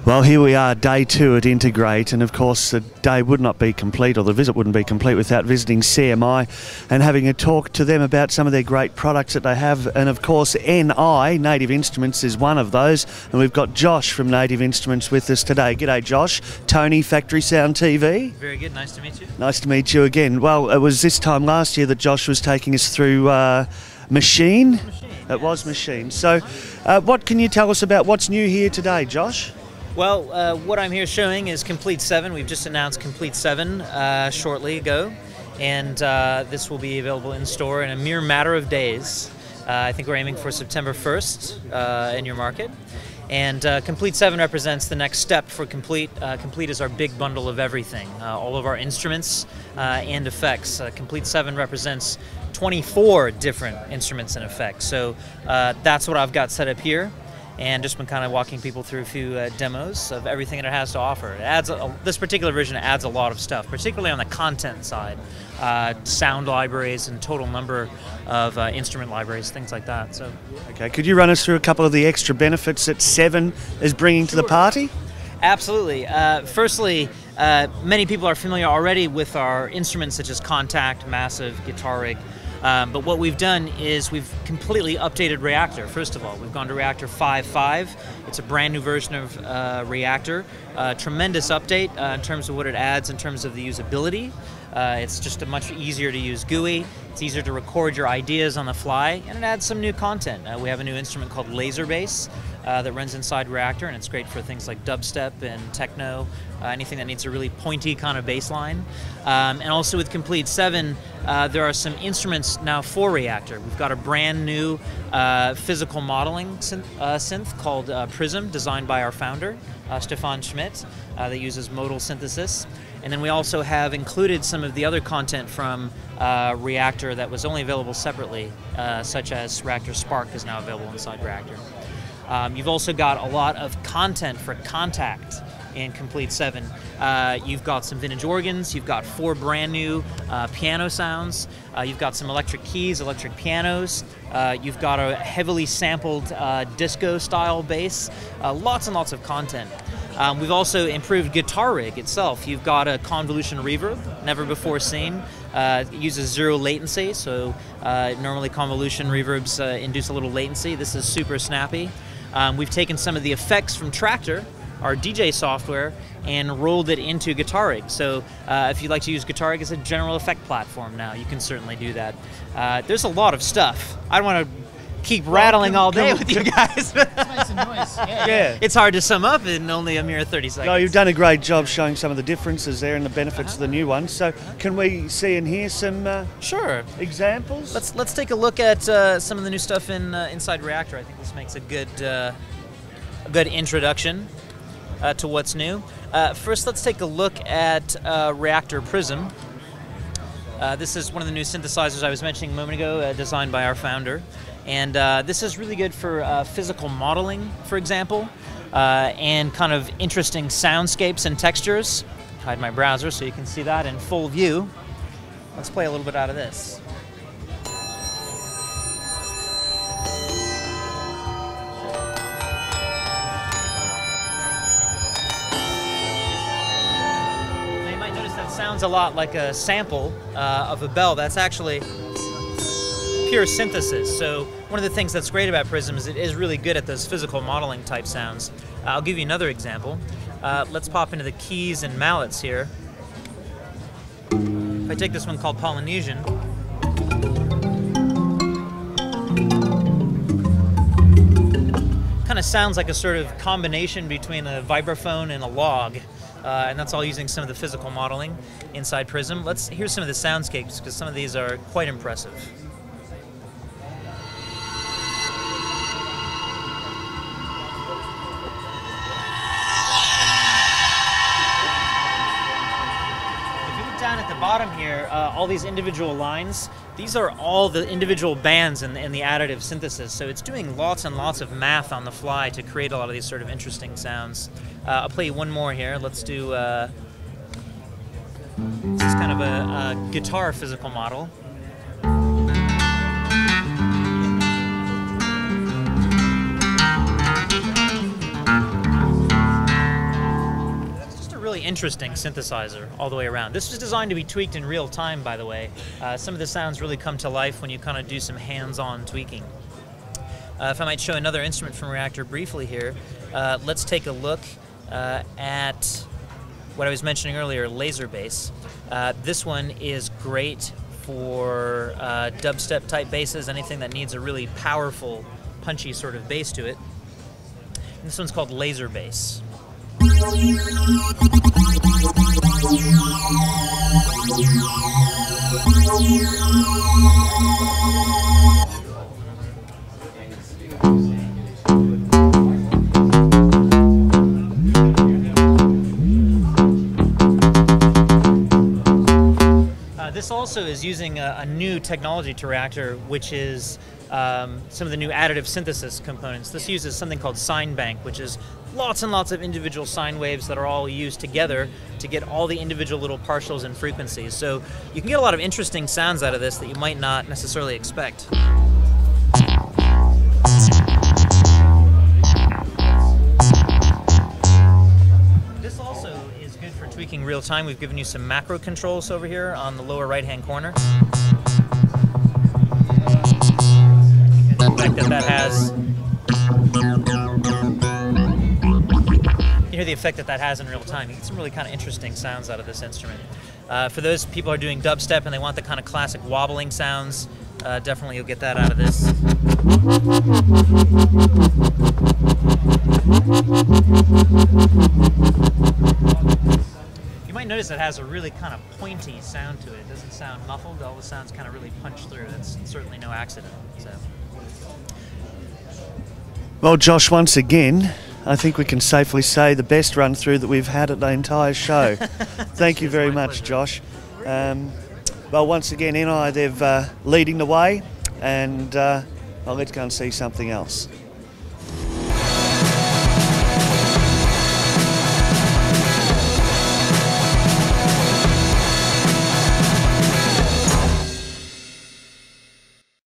Well, here we are, day 2 at Integrate, and of course the day would not be complete, or the visit wouldn't be complete, without visiting CMI and having a talk to them about some of their great products that they have. And of course NI, Native Instruments, is one of those, and we've got Josh from Native Instruments with us today. G'day Josh. Tony, Factory Sound TV. Very good, nice to meet you. Nice to meet you again. Well, it was this time last year that Josh was taking us through Machine. It was Machine. So what can you tell us about what's new here today, Josh? Well, what I'm here showing is Komplete 7. We've just announced Komplete 7 shortly ago, and this will be available in store in a mere matter of days. I think we're aiming for September 1st in your market. And Komplete 7 represents the next step for Komplete. Komplete is our big bundle of everything, all of our instruments and effects. Komplete 7 represents 24 different instruments and effects. So that's what I've got set up here, and just been kind of walking people through a few demos of everything that it has to offer. It adds this particular version adds a lot of stuff, particularly on the content side, sound libraries and total number of instrument libraries, things like that. So, okay, could you run us through a couple of the extra benefits that 7 is bringing to the party? Absolutely. Firstly, many people are familiar already with our instruments such as Contact, Massive, Guitar Rig. But what we've done is we've completely updated Reactor. First of all, we've gone to Reactor 5.5. It's a brand new version of Reactor. Tremendous update in terms of what it adds in terms of the usability. It's just a much easier to use GUI. It's easier to record your ideas on the fly, and it adds some new content. We have a new instrument called Laser Bass that runs inside Reactor, and it's great for things like dubstep and techno, anything that needs a really pointy kind of bass line. And also with Komplete 7, there are some instruments now for Reactor. We've got a brand new physical modeling synth called Prism, designed by our founder, Stefan Schmidt, that uses modal synthesis. And then we also have included some of the other content from Reactor that was only available separately, such as Reactor Spark is now available inside Reactor. You've also got a lot of content for Contact in Komplete 7. You've got some vintage organs, you've got 4 brand new piano sounds, you've got some electric keys, electric pianos, you've got a heavily sampled disco style bass, lots and lots of content. We've also improved Guitar Rig itself. You've got a convolution reverb, never before seen. It uses 0 latency, so normally convolution reverbs induce a little latency. This is super snappy. We've taken some of the effects from Tractor, our DJ software, and rolled it into Guitar Rig. So if you'd like to use Guitar Rig as a general effect platform now, you can certainly do that. There's a lot of stuff. I don't want to keep rattling all day with you guys. Let's make some noise. Yeah. It's hard to sum up in only a mere 30 seconds. No, you've done a great job showing some of the differences there and the benefits of the new ones. So can we see and hear some sure examples? Let's take a look at some of the new stuff inside Reactor. I think this makes a good introduction to what's new. First, let's take a look at Reactor Prism. This is one of the new synthesizers I was mentioning a moment ago, designed by our founder. And this is really good for physical modeling, for example, and kind of interesting soundscapes and textures. Hide my browser so you can see that in full view. Let's play a little bit out of this. Now you might notice that sounds a lot like a sample of a bell. That's actually pure synthesis. So one of the things that's great about Prism is it is really good at those physical modeling type sounds. I'll give you another example. Let's pop into the keys and mallets here. If I take this one called Polynesian, kind of sounds like a sort of combination between a vibraphone and a log. And that's all using some of the physical modeling inside Prism. Let's hear some of the soundscapes, because some of these are quite impressive. Down at the bottom here, all these individual lines, these are all the individual bands in the additive synthesis, so it's doing lots and lots of math on the fly to create a lot of these sort of interesting sounds. I'll play you one more here. Let's do this is kind of a guitar physical model. interesting synthesizer all the way around. This was designed to be tweaked in real time, by the way. Some of the sounds really come to life when you kind of do some hands-on tweaking. If I might show another instrument from Reactor briefly here, let's take a look at what I was mentioning earlier, laser bass. This one is great for dubstep type basses, anything that needs a really powerful, punchy sort of bass to it. And this one's called laser bass. This also is using a new technology to Reactor, which is some of the new additive synthesis components. This uses something called sine bank, which is lots and lots of individual sine waves that are all used together to get all the individual little partials and frequencies. So you can get a lot of interesting sounds out of this that you might not necessarily expect. This also is good for tweaking real time. We've given you some macro controls over here on the lower right hand corner. The effect that has. You hear the effect that has in real time. You get some really kind of interesting sounds out of this instrument. For those people who are doing dubstep and they want the kind of classic wobbling sounds, definitely you'll get that out of this. You might notice it has a really kind of pointy sound to it. It doesn't sound muffled. All the sounds kind of really punch through. That's certainly no accident. So. Well, Josh, once again, I think we can safely say the best run through that we've had at the entire show. Thank you very much, Josh. Well, once again, NI, they're leading the way, and well, let's go and see something else.